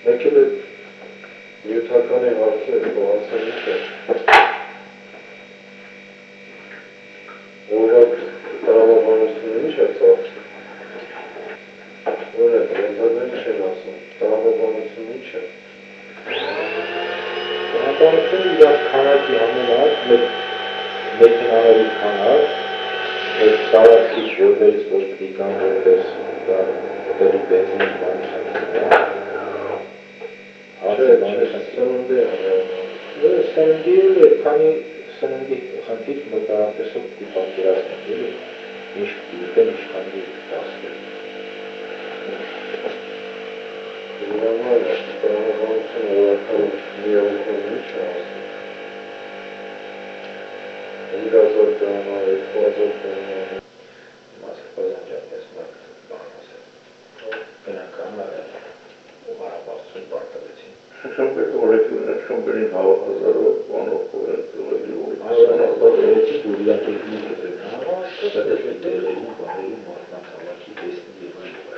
եկել է նյութականի հարցեր բացանիշ է օրվակ տրամաբանությունը ինչ է ծախսում օրինակ ռենտաբել չեն ասում տրամաբանությունը ինչ է տրամաբանությունը իրար քանակի համենակ մեքենաների քանակ այդ տարածքից որպես որ դիկան որպես դերի բենզինի սննդի քանի սննդի խնդիր մոտավորապես պատկերացնել ինչ դիտեն ինչքան դասել Նորմալ է, տրամաբանությունը օրական միավորում ինչ է ասում 5000 դրամ, 2000 դրամ մասկազանջապես մարդ բան ասել գնանք անարել ու հարաբարձում բարտավեցին Շամբերի օրեկյուններ, շամբերին հավախազարով, բանով կորեն, ծողելի Այո, դուրիակետնի կետեքնավա, կետեքնի տեղերում, բարերում, մարդնակ հավաքի տեսնի և այն